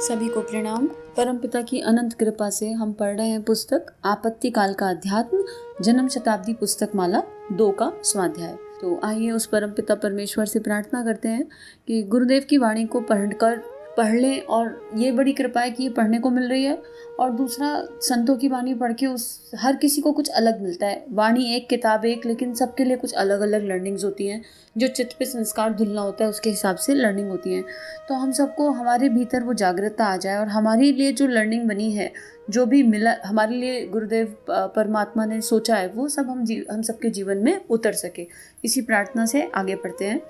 सभी को प्रणाम। परमपिता की अनंत कृपा से हम पढ़ रहे हैं पुस्तक आपत्ति काल का अध्यात्म जन्म शताब्दी पुस्तक माला 2 का स्वाध्याय। तो आइए उस परमपिता परमेश्वर से प्रार्थना करते हैं कि गुरुदेव की वाणी को पढ़ लें, और ये बड़ी कृपा है कि ये पढ़ने को मिल रही है। और दूसरा, संतों की वाणी पढ़ के हर किसी को कुछ अलग मिलता है। वाणी एक, किताब एक, लेकिन सबके लिए कुछ अलग अलग लर्निंग्स होती हैं। जो चित्त पे संस्कार धुलना होता है उसके हिसाब से लर्निंग होती है। तो हम सबको हमारे भीतर वो जागृतता आ जाए और हमारे लिए जो लर्निंग बनी है, जो भी मिला हमारे लिए गुरुदेव परमात्मा ने सोचा है, वो सब हम सबके जीवन में उतर सके। इसी प्रार्थना से आगे बढ़ते हैं।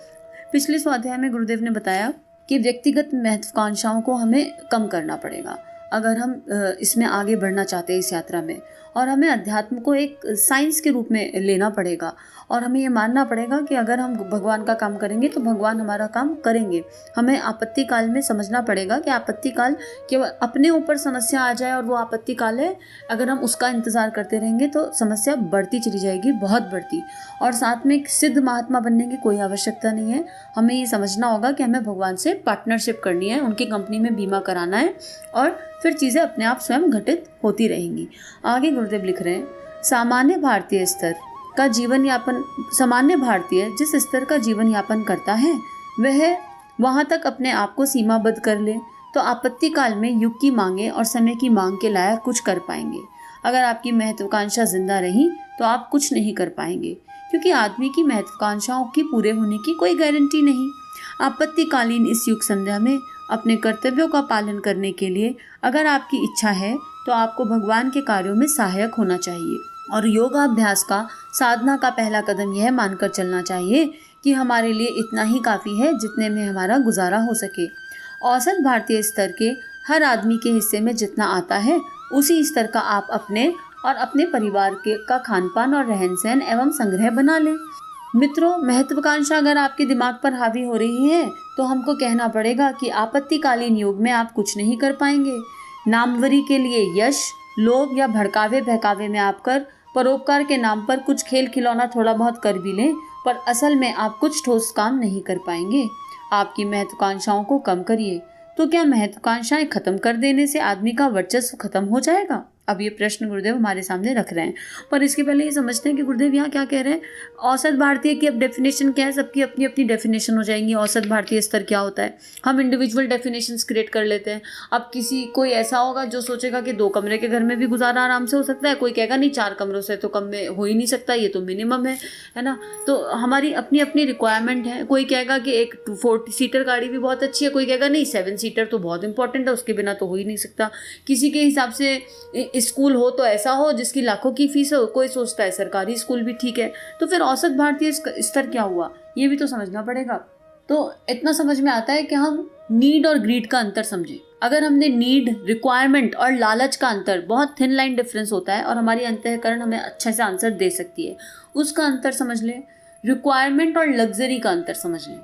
पिछले स्वाध्याय में गुरुदेव ने बताया कि व्यक्तिगत महत्वाकांक्षाओं को हमें कम करना पड़ेगा अगर हम इसमें आगे बढ़ना चाहते हैं इस यात्रा में, और हमें अध्यात्म को एक साइंस के रूप में लेना पड़ेगा। और हमें ये मानना पड़ेगा कि अगर हम भगवान का काम करेंगे तो भगवान हमारा काम करेंगे। हमें आपत्ति काल में समझना पड़ेगा कि आपत्ति काल केवल अपने ऊपर समस्या आ जाए और वो आपत्ति काल है, अगर हम उसका इंतज़ार करते रहेंगे तो समस्या बढ़ती चली जाएगी, बहुत बढ़ती। और साथ में एक सिद्ध महात्मा बनने की कोई आवश्यकता नहीं है। हमें ये समझना होगा कि हमें भगवान से पार्टनरशिप करनी है, उनकी कंपनी में बीमा कराना है, और फिर चीज़ें अपने आप स्वयं घटित होती रहेंगी। आगे गुरुदेव लिख रहे हैं, सामान्य भारतीय जिस स्तर का जीवन यापन करता है वह वहाँ तक अपने आप को सीमाबद्ध कर ले तो आपत्ति काल में युग की मांगे और समय की मांग के लायक कुछ कर पाएंगे। अगर आपकी महत्वाकांक्षा जिंदा रही तो आप कुछ नहीं कर पाएंगे, क्योंकि आदमी की महत्वाकांक्षाओं की पूरे होने की कोई गारंटी नहीं। आपत्तिकालीन इस युग संध्या में अपने कर्तव्यों का पालन करने के लिए अगर आपकी इच्छा है तो आपको भगवान के कार्यों में सहायक होना चाहिए, और योगाभ्यास का साधना का पहला कदम यह मानकर चलना चाहिए कि हमारे लिए इतना ही काफ़ी है जितने में हमारा गुजारा हो सके। औसत भारतीय स्तर के हर आदमी के हिस्से में जितना आता है उसी स्तर का आप अपने और अपने परिवार का खान पान और रहन सहन एवं संग्रह बना लें। मित्रों, महत्वाकांक्षा अगर आपके दिमाग पर हावी हो रही है तो हमको कहना पड़ेगा कि आपत्तिकालीन युग में आप कुछ नहीं कर पाएंगे। नामवरी के लिए यश, लोभ या भड़कावे बहकावे में आप कर परोपकार के नाम पर कुछ खेल खिलौना थोड़ा बहुत कर भी लें, पर असल में आप कुछ ठोस काम नहीं कर पाएंगे। आपकी महत्वाकांक्षाओं को कम करिए। तो क्या महत्वाकांक्षाएं खत्म कर देने से आदमी का वर्चस्व खत्म हो जाएगा? अब ये प्रश्न गुरुदेव हमारे सामने रख रहे हैं, पर इसके पहले ये समझते हैं कि गुरुदेव यहाँ क्या कह रहे हैं। औसत भारतीय की अब डेफिनेशन क्या है? सबकी अपनी अपनी डेफिनेशन हो जाएंगी। औसत भारतीय स्तर क्या होता है? हम इंडिविजुअल डेफिनेशंस क्रिएट कर लेते हैं। अब कोई ऐसा होगा जो सोचेगा कि 2 कमरे के घर में भी गुजारा आराम से हो सकता है, कोई कहेगा नहीं 4 कमरों से तो कम में हो ही नहीं सकता, ये तो मिनिमम है ना। तो हमारी अपनी अपनी रिक्वायरमेंट है। कोई कहेगा कि एक 4 सीटर गाड़ी भी बहुत अच्छी है, कोई कहेगा नहीं 7 सीटर तो बहुत इंपॉर्टेंट है, उसके बिना तो हो ही नहीं सकता। किसी के हिसाब से स्कूल हो तो ऐसा हो जिसकी लाखों की फीस हो, कोई सोचता है सरकारी स्कूल भी ठीक है। तो फिर औसत भारतीय स्तर क्या हुआ, ये भी तो समझना पड़ेगा। तो इतना समझ में आता है कि हम नीड और ग्रीड का अंतर समझें। अगर हमने नीड, रिक्वायरमेंट और लालच का अंतर, बहुत थिन लाइन डिफरेंस होता है और हमारी अंतःकरण हमें अच्छे से आंसर दे सकती है, उसका अंतर समझ लें। रिक्वायरमेंट और लग्जरी का अंतर समझ लें।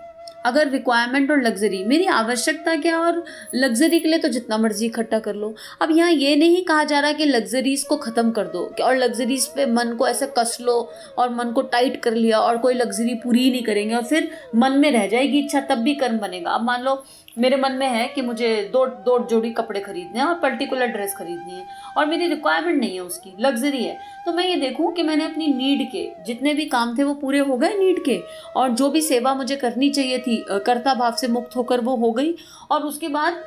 अगर रिक्वायरमेंट और लग्जरी, मेरी आवश्यकता क्या, और लग्जरी के लिए तो जितना मर्जी इकट्ठा कर लो। अब यहाँ ये नहीं कहा जा रहा कि लग्जरीज को ख़त्म कर दो और लग्जरीज पे मन को ऐसे कस लो और मन को टाइट कर लिया और कोई लग्जरी पूरी ही नहीं करेंगे और फिर मन में रह जाएगी इच्छा, तब भी कर्म बनेगा। अब मान लो मेरे मन में है कि मुझे 2 जोड़ी कपड़े खरीदने हैं और पर्टिकुलर ड्रेस खरीदनी है और मेरी रिक्वायरमेंट नहीं है, उसकी लग्जरी है, तो मैं ये देखूं कि मैंने अपनी नीड के जितने भी काम थे वो पूरे हो गए नीड के, और जो भी सेवा मुझे करनी चाहिए थी कर्ता भाव से मुक्त होकर वो हो गई। और उसके बाद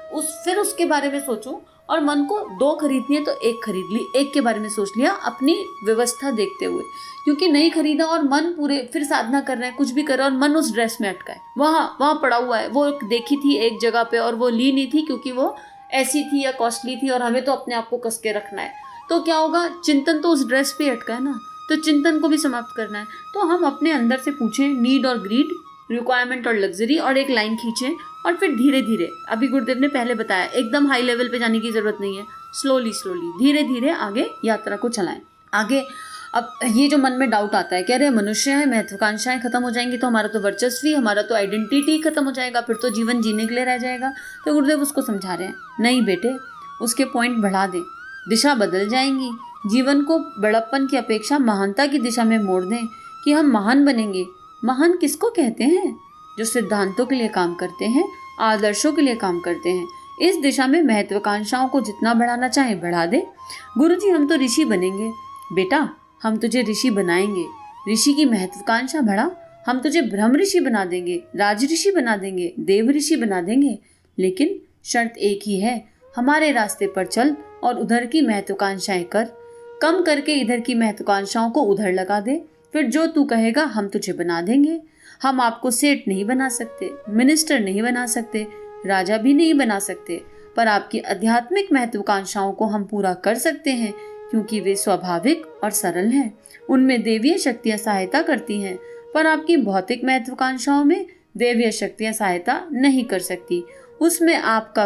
फिर उसके बारे में सोचूं, और मन को 2 खरीदनी है तो 1 खरीद ली, 1 के बारे में सोच लिया अपनी व्यवस्था देखते हुए, क्योंकि नहीं खरीदा और मन पूरे फिर साधना कर रहे हैं, कुछ भी कर रहे हैं और मन उस ड्रेस में अटका है, वहाँ पड़ा हुआ है। वो देखी थी एक जगह पे और वो ली नहीं थी क्योंकि वो ऐसी थी या कॉस्टली थी, और हमें तो अपने आप को कस के रखना है। तो क्या होगा, चिंतन तो उस ड्रेस पे अटका है ना, तो चिंतन को भी समाप्त करना है। तो हम अपने अंदर से पूछें नीड और ग्रीड, रिक्वायरमेंट और लग्जरी, और एक लाइन खींचें, और फिर धीरे धीरे, अभी गुरुदेव ने पहले बताया एकदम हाई लेवल पे जाने की जरूरत नहीं है, स्लोली धीरे धीरे आगे यात्रा को चलाएं। आगे अब ये जो मन में डाउट आता है, कह रहे हैं मनुष्य है, महत्वाकांक्षाएं खत्म हो जाएंगी तो हमारा तो वर्चस्व ही, हमारा तो आइडेंटिटी खत्म हो जाएगा, फिर तो जीवन जीने के लिए रह जाएगा। तो गुरुदेव उसको समझा रहे हैं, नहीं बेटे, उसके पॉइंट बढ़ा दें, दिशा बदल जाएंगी। जीवन को बड़प्पन की अपेक्षा महानता की दिशा में मोड़ दें कि हम महान बनेंगे। महान किसको कहते हैं? जो सिद्धांतों के लिए काम करते हैं, आदर्शों के लिए काम करते हैं। इस दिशा में महत्वाकांक्षाओं को जितना बढ़ाना चाहे बढ़ा दे। गुरुजी हम तो ऋषि बनेंगे। बेटा हम तुझे ऋषि बनाएंगे। ऋषि की महत्वाकांक्षा बढ़ा, हम तुझे ब्रह्म ऋषि बना देंगे, राज ऋषि बना देंगे, देव ऋषि बना देंगे। लेकिन शर्त एक ही है, हमारे रास्ते पर चल और उधर की महत्वाकांक्षाएं कर, कम करके इधर की महत्वाकांक्षाओं को उधर लगा दे। फिर जो तू कहेगा हम तुझे बना देंगे। हम आपको सेठ नहीं बना सकते, मिनिस्टर नहीं बना सकते, राजा भी नहीं बना सकते, पर आपकी आध्यात्मिक महत्वाकांक्षाओं को हम पूरा कर सकते हैं, क्योंकि वे स्वाभाविक और सरल हैं। उनमें देवीय शक्तियां सहायता करती हैं, पर आपकी भौतिक महत्वाकांक्षाओं में देवीय शक्तियां सहायता नहीं कर सकती। उसमें आपका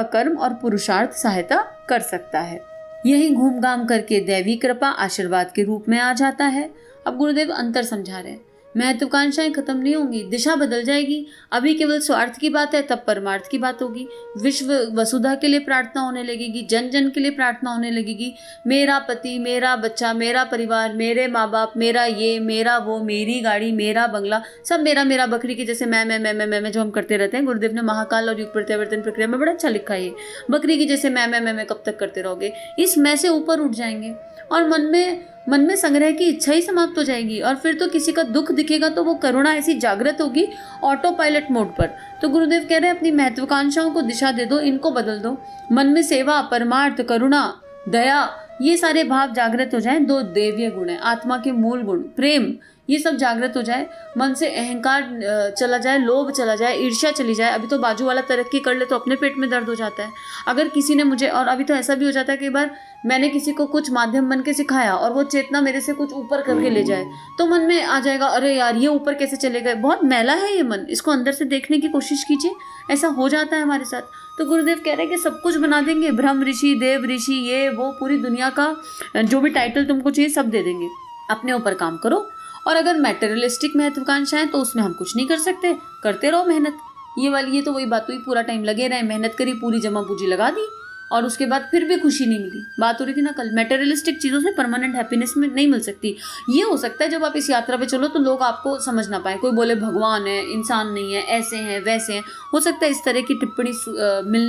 कर्म और पुरुषार्थ सहायता कर सकता है। यही घूम घाम करके दैवी कृपा आशीर्वाद के रूप में आ जाता है। अब गुरुदेव अंतर समझा रहे हैं, महत्वाकांक्षाएं खत्म नहीं होंगी, दिशा बदल जाएगी। अभी केवल स्वार्थ की बात है, तब परमार्थ की बात होगी। विश्व वसुधा के लिए प्रार्थना होने लगेगी, जन जन के लिए प्रार्थना होने लगेगी। मेरा पति, मेरा बच्चा, मेरा परिवार, मेरे माँ बाप, मेरा ये, मेरा वो, मेरी गाड़ी, मेरा बंगला, सब मेरा मेरा। बकरी की जैसे मैं जो हम करते रहते हैं, गुरुदेव ने महाकाल और युग प्रत्यावर्तन प्रक्रिया में बड़ा अच्छा लिखा है। बकरी की जैसे मैं कब तक करते रहोगे? इस मैं से ऊपर उठ जाएंगे और मन में संग्रह की इच्छा ही समाप्त हो जाएगी। और फिर तो किसी का दुख दिखेगा तो वो करुणा ऐसी जागृत होगी ऑटो पायलट मोड पर। तो गुरुदेव कह रहे हैं अपनी महत्वाकांक्षाओं को दिशा दे दो, इनको बदल दो। मन में सेवा, परमार्थ, करुणा, दया, ये सारे भाव जागृत हो जाएं। दो देवीय गुण है, आत्मा के मूल गुण, प्रेम, ये सब जागृत हो जाए। मन से अहंकार चला जाए, लोभ चला जाए, ईर्ष्या चली जाए। अभी तो बाजू वाला तरक्की कर ले तो अपने पेट में दर्द हो जाता है। अगर किसी ने मुझे, और अभी तो ऐसा भी हो जाता है कई बार, मैंने किसी को कुछ माध्यम बन के सिखाया और वो चेतना मेरे से कुछ ऊपर करके ले जाए, तो मन में आ जाएगा अरे यार ये ऊपर कैसे चले गए, बहुत मैला है ये मन, इसको अंदर से देखने की कोशिश कीजिए। ऐसा हो जाता है हमारे साथ। तो गुरुदेव कह रहे हैं कि सब कुछ बना देंगे, ब्रह्म ऋषि, देव ऋषि, ये वो, पूरी दुनिया का जो भी टाइटल तुमको चाहिए सब दे देंगे। अपने ऊपर काम करो। और अगर मैटेरियलिस्टिक महत्वाकांक्षाएं तो उसमें हम कुछ नहीं कर सकते, करते रहो मेहनत। ये तो वही बात हुई, पूरा टाइम लगे रहे, मेहनत करी, पूरी जमा पूंजी लगा दी और उसके बाद फिर भी खुशी नहीं मिली। बात हो रही थी ना कल, मैटेरियलिस्टिक चीज़ों से परमानेंट हैप्पीनेस में नहीं मिल सकती। ये हो सकता है जब आप इस यात्रा पे चलो तो लोग आपको समझ ना पाए, कोई बोले भगवान है, इंसान नहीं है, ऐसे हैं वैसे हैं, हो सकता है इस तरह की टिप्पणी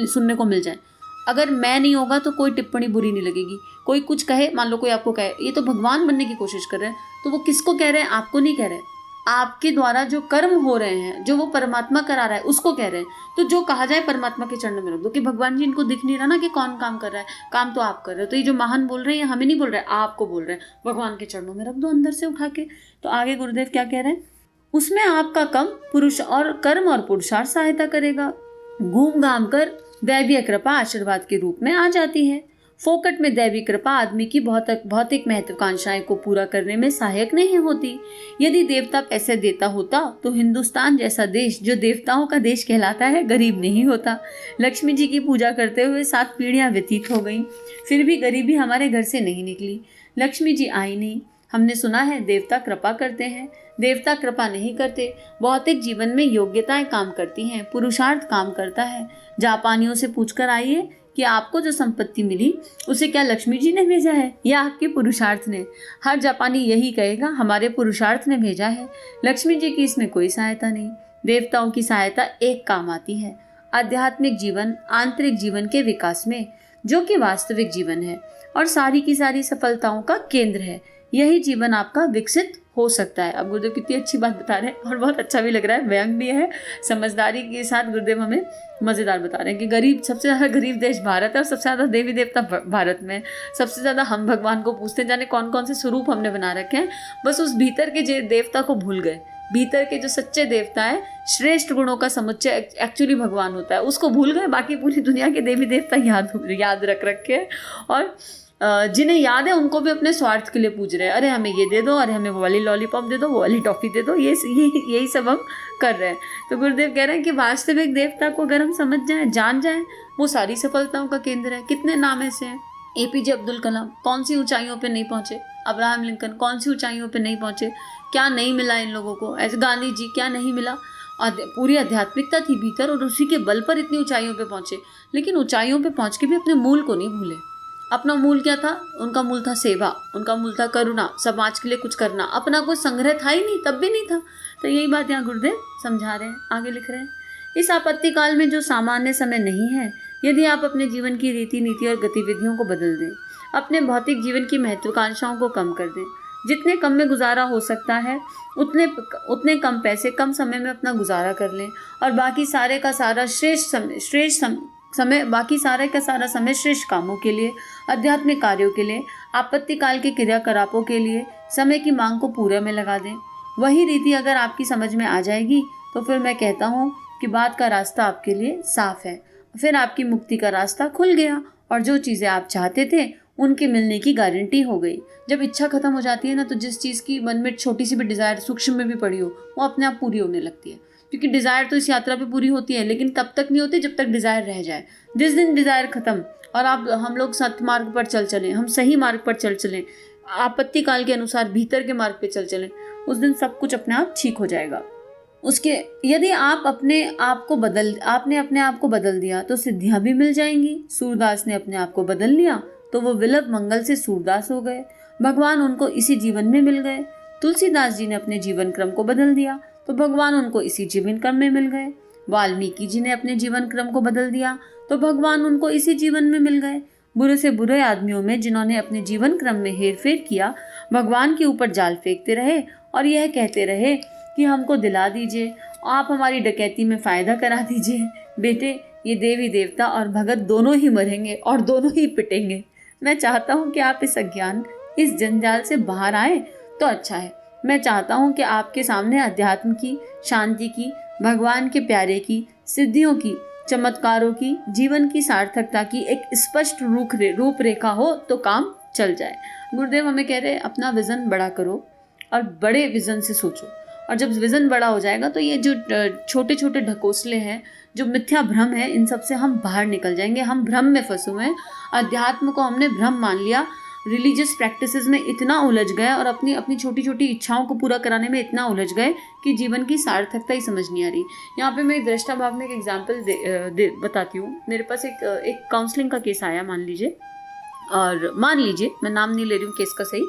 सुनने को मिल जाए। अगर मैं नहीं होगा तो कोई टिप्पणी बुरी नहीं लगेगी। कोई कुछ कहे, मान लो कोई आपको कहे ये तो भगवान बनने की कोशिश कर रहे हैं, तो वो किसको कह रहे हैं? आपको नहीं कह रहे हैं, आपके द्वारा जो कर्म हो रहे हैं, जो वो परमात्मा करा रहा है उसको कह रहे हैं। तो जो कहा जाए परमात्मा के चरणों में रख दो कि भगवान जी इनको दिख नहीं रहा ना कि कौन काम कर रहा है, काम तो आप कर रहे हो। तो ये जो महान बोल रहे हैं हमें नहीं बोल रहे, आपको बोल रहे हैं, भगवान के चरणों में रख दो अंदर से उठा के। तो आगे गुरुदेव क्या कह रहे हैं, उसमें आपका कर्म और पुरुषार्थ सहायता करेगा। घूम घाम कर दैवीय कृपा आशीर्वाद के रूप में आ जाती है। फोकट में दैवी कृपा आदमी की भौतिक महत्वाकांक्षाएं को पूरा करने में सहायक नहीं होती। यदि देवता पैसे देता होता तो हिंदुस्तान जैसा देश, जो देवताओं का देश कहलाता है, गरीब नहीं होता। लक्ष्मी जी की पूजा करते हुए 7 पीढ़ियां व्यतीत हो गईं, फिर भी गरीबी हमारे घर से नहीं निकली। लक्ष्मी जी आई नहीं। हमने सुना है देवता कृपा करते हैं, देवता कृपा नहीं करते। भौतिक जीवन में योग्यताएं काम करती हैं, पुरुषार्थ काम करता है। जापानियों से पूछकर आइए कि आपको जो संपत्ति मिली उसे क्या लक्ष्मी जी ने भेजा है या आपके पुरुषार्थ ने? हर जापानी यही कहेगा, हमारे पुरुषार्थ ने भेजा है, लक्ष्मी जी की इसमें कोई सहायता नहीं। देवताओं की सहायता एक काम आती है, आध्यात्मिक जीवन, आंतरिक जीवन के विकास में, जो कि वास्तविक जीवन है और सारी की सारी सफलताओं का केंद्र है। यही जीवन आपका विकसित हो सकता है। अब गुरुदेव कितनी अच्छी बात बता रहे हैं और बहुत अच्छा भी लग रहा है, व्यंग भी है, समझदारी के साथ गुरुदेव हमें मज़ेदार बता रहे हैं कि गरीब, सबसे ज़्यादा गरीब देश भारत है और सबसे ज़्यादा देवी देवता भारत में। सबसे ज़्यादा हम भगवान को पूछते हैं, जाने कौन कौन से स्वरूप हमने बना रखे हैं, बस उस भीतर के देवता को भूल गए। भीतर के जो सच्चे देवता है, श्रेष्ठ गुणों का समुच्चय एक्चुअली भगवान होता है, उसको भूल गए। बाकी पूरी दुनिया के देवी देवता याद रख रखे हैं और जिन्हें याद है उनको भी अपने स्वार्थ के लिए पूज रहे हैं। अरे हमें ये दे दो, अरे हमें वो वाली लॉलीपॉप दे दो, वो वाली टॉफ़ी दे दो, यही सब हम कर रहे हैं। तो गुरुदेव कह रहे हैं कि वास्तविक देवता को अगर हम समझ जाएं, जान जाएं, वो सारी सफलताओं का केंद्र है। कितने नाम ऐसे हैं, APJ अब्दुल कलाम कौन सी ऊंचाइयों पे नहीं पहुंचे, अब्राहम लिंकन कौन सी ऊंचाइयों पे नहीं पहुंचे, क्या नहीं मिला इन लोगों को, ऐसे गांधी जी क्या नहीं मिला, पूरी आध्यात्मिकता थी भीतर और उसी के बल पर इतनी ऊंचाइयों पे पहुंचे। लेकिन ऊंचाइयों पे पहुंच के भी अपने मूल को नहीं भूले। अपना मूल क्या था? उनका मूल था सेवा, उनका मूल था करुणा, समाज के लिए कुछ करना। अपना कोई संग्रह था ही नहीं, तब भी नहीं था। तो यही बात यहाँ गुरुदेव समझा रहे हैं, आगे लिख रहे हैं इस आपत्ति काल में जो सामान्य समय नहीं है, यदि आप अपने जीवन की रीति नीति और गतिविधियों को बदल दें, अपने भौतिक जीवन की महत्वाकांक्षाओं को कम कर दें, जितने कम में गुजारा हो सकता है उतने कम पैसे कम समय में अपना गुजारा कर लें और बाकी सारे का सारा समय श्रेष्ठ कामों के लिए, आध्यात्मिक कार्यों के लिए, आपत्ति काल के क्रियाकलापों के लिए समय की मांग को पूरे में लगा दें। वही रीति अगर आपकी समझ में आ जाएगी तो फिर मैं कहता हूँ कि बात का रास्ता आपके लिए साफ है। फिर आपकी मुक्ति का रास्ता खुल गया और जो चीज़ें आप चाहते थे उनके मिलने की गारंटी हो गई। जब इच्छा खत्म हो जाती है ना, तो जिस चीज़ की मन में छोटी सी भी डिज़ायर सूक्ष्म में भी पड़ी हो, वो अपने आप पूरी होने लगती है। क्योंकि डिज़ायर तो इस यात्रा पे पूरी होती है, लेकिन तब तक नहीं होती जब तक डिज़ायर रह जाए। जिस दिन डिज़ायर खत्म और हम लोग सत्य मार्ग पर चल चलें, हम सही मार्ग पर चल चलें, आपत्ति काल के अनुसार भीतर के मार्ग पे चल चलें, उस दिन सब कुछ अपने आप ठीक हो जाएगा। यदि आपने अपने आप को बदल दिया तो सिद्धियां भी मिल जाएंगी। सूरदास ने अपने आप को बदल लिया तो वो विलप मंगल से सूरदास हो गए। भगवान उनको इसी जीवन में मिल गए। तुलसीदास जी ने अपने जीवन क्रम को बदल दिया तो भगवान उनको इसी जीवन क्रम में मिल गए। वाल्मीकि जी ने अपने जीवन क्रम को बदल दिया तो भगवान उनको इसी जीवन में मिल गए। बुरे से बुरे आदमियों में जिन्होंने अपने जीवन क्रम में हेरफेर किया, भगवान के ऊपर जाल फेंकते रहे और यह कहते रहे कि हमको दिला दीजिए, आप हमारी डकैती में फ़ायदा करा दीजिए। बेटे, ये देवी देवता और भगत दोनों ही मरेंगे और दोनों ही पिटेंगे। मैं चाहता हूँ कि आप इस अज्ञान, इस जंजाल से बाहर आए तो अच्छा है। मैं चाहता हूँ कि आपके सामने अध्यात्म की, शांति की, भगवान के प्यारे की, सिद्धियों की, चमत्कारों की, जीवन की सार्थकता की एक स्पष्ट रूपरेखा हो तो काम चल जाए। गुरुदेव हमें कह रहे अपना विजन बड़ा करो और बड़े विजन से सोचो, और जब विजन बड़ा हो जाएगा तो ये जो छोटे छोटे ढकोसले हैं, जो मिथ्या भ्रम है, इन सब से हम बाहर निकल जाएंगे। हम भ्रम में फंसे हुए हैं, अध्यात्म को हमने भ्रम मान लिया, रिलीजियस प्रैक्टिसेस में इतना उलझ गए और अपनी छोटी छोटी इच्छाओं को पूरा कराने में इतना उलझ गए कि जीवन की सार्थकता ही समझ नहीं आ रही। यहाँ पे मैं दृष्टा भाव में एक एग्जाम्पल बताती हूँ। मेरे पास एक काउंसलिंग का केस आया, मान लीजिए मैं नाम नहीं ले रही हूँ केस का, सही।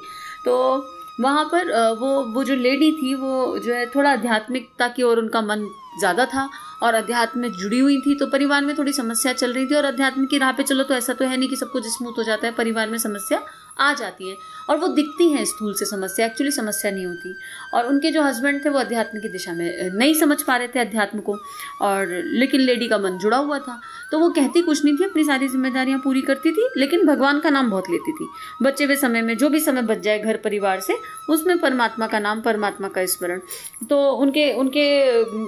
तो वहाँ पर वो जो लेडी थी, वो जो है थोड़ा आध्यात्मिकता की ओर उनका मन ज़्यादा था और अध्यात्म में जुड़ी हुई थी। तो परिवार में थोड़ी समस्या चल रही थी और अध्यात्म की राह पे चलो तो ऐसा तो है नहीं कि सब कुछ स्मूथ हो जाता है, परिवार में समस्या आ जाती है और वो दिखती है स्थूल से समस्या, एक्चुअली समस्या नहीं होती। और उनके जो हस्बैंड थे वो अध्यात्म की दिशा में नहीं समझ पा रहे थे अध्यात्म को, और लेकिन लेडी का मन जुड़ा हुआ था। तो वो कहती कुछ नहीं थी, अपनी सारी जिम्मेदारियां पूरी करती थी, लेकिन भगवान का नाम बहुत लेती थी। बचे हुए समय में जो भी समय बच जाए घर परिवार से, उसमें परमात्मा का नाम, परमात्मा का स्मरण। तो उनके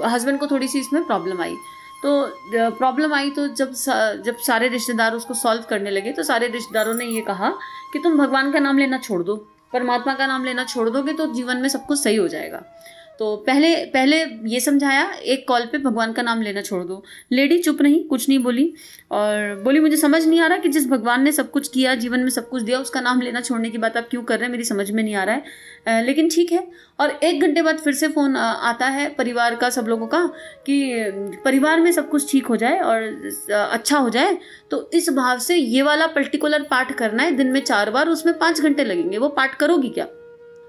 हस्बैंड को थोड़ी सी इसमें प्रॉब्लम आई। तो जब सारे रिश्तेदार उसको सॉल्व करने लगे तो सारे रिश्तेदारों ने ये कहा कि तुम भगवान का नाम लेना छोड़ दो, परमात्मा का नाम लेना छोड़ दोगे तो जीवन में सब कुछ सही हो जाएगा। तो पहले ये समझाया, एक कॉल पे भगवान का नाम लेना छोड़ दो। लेडी चुप रही, कुछ नहीं बोली और बोली मुझे समझ नहीं आ रहा कि जिस भगवान ने सब कुछ किया, जीवन में सब कुछ दिया, उसका नाम लेना छोड़ने की बात आप क्यों कर रहे हैं, मेरी समझ में नहीं आ रहा है, लेकिन ठीक है। और 1 घंटे बाद फिर से फ़ोन आता है परिवार का, सब लोगों का, कि परिवार में सब कुछ ठीक हो जाए और अच्छा हो जाए, तो इस भाव से ये वाला पर्टिकुलर पाठ करना है दिन में 4 बार, उसमें 5 घंटे लगेंगे, वो पाठ करोगी क्या?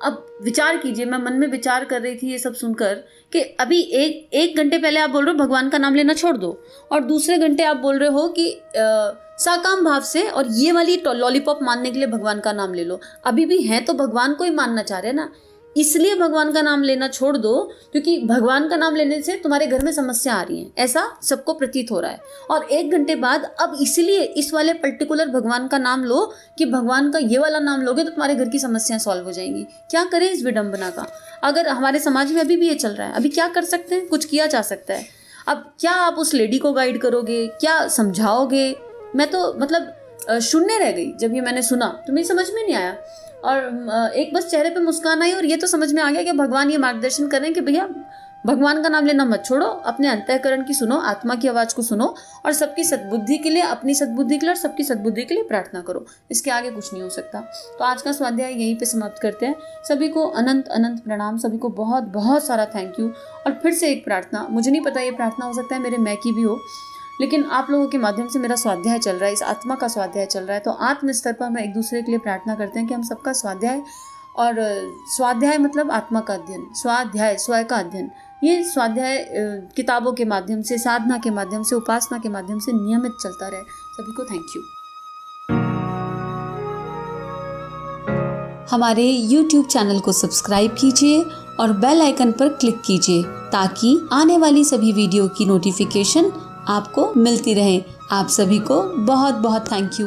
अब विचार कीजिए, मैं मन में विचार कर रही थी ये सब सुनकर कि अभी एक घंटे पहले आप बोल रहे हो भगवान का नाम लेना छोड़ दो, और दूसरे घंटे आप बोल रहे हो कि साकाम भाव से और ये वाली लॉलीपॉप मानने के लिए भगवान का नाम ले लो। अभी भी हैं तो भगवान को ही मानना चाह रहे हैं ना, इसलिए भगवान का नाम लेना छोड़ दो, क्योंकि भगवान का नाम लेने से तुम्हारे घर में समस्या आ रही है, ऐसा सबको प्रतीत हो रहा है। और 1 घंटे बाद अब इसलिए इस वाले पर्टिकुलर भगवान का नाम लो कि भगवान का ये वाला नाम लोगे तो तुम्हारे घर की समस्याएं सॉल्व हो जाएंगी। क्या करें इस विडंबना का? अगर हमारे समाज में अभी भी ये चल रहा है, अभी क्या कर सकते हैं? कुछ किया जा सकता है। अब क्या आप उस लेडी को गाइड करोगे, क्या समझाओगे? मैं तो मतलब शून्य रह गई जब ये मैंने सुना, तो मेरी समझ में नहीं आया। और एक बस चेहरे पे मुस्कान आई और ये तो समझ में आ गया कि भगवान ये मार्गदर्शन कर रहे हैं कि भैया भगवान का नाम लेना मत छोड़ो, अपने अंतःकरण की सुनो, आत्मा की आवाज़ को सुनो और सबकी सद्बुद्धि के लिए, अपनी सद्बुद्धि के लिए और सबकी सद्बुद्धि के लिए प्रार्थना करो। इसके आगे कुछ नहीं हो सकता। तो आज का स्वाध्याय यहीं पे समाप्त करते हैं। सभी को अनंत अनंत प्रणाम, सभी को बहुत बहुत सारा थैंक यू। और फिर से एक प्रार्थना, मुझे नहीं पता ये प्रार्थना हो सकता है मेरे मैं की भी हो, लेकिन आप लोगों के माध्यम से मेरा स्वाध्याय चल रहा है, इस आत्मा का स्वाध्याय चल रहा है, तो आत्म स्तर पर हम एक दूसरे के लिए प्रार्थना करते हैं कि हम सबका स्वाध्याय, और स्वाध्याय मतलब आत्मा का अध्ययन, स्वाध्याय स्व का अध्ययन, ये स्वाध्याय किताबों के माध्यम से, साधना के माध्यम से, उपासना के माध्यम से नियमित चलता रहे। सभी को थैंक यू। हमारे YouTube चैनल को सब्सक्राइब कीजिए और बेल आइकन पर क्लिक कीजिए ताकि आने वाली सभी वीडियो की नोटिफिकेशन आपको मिलती रहे। आप सभी को बहुत बहुत थैंक यू।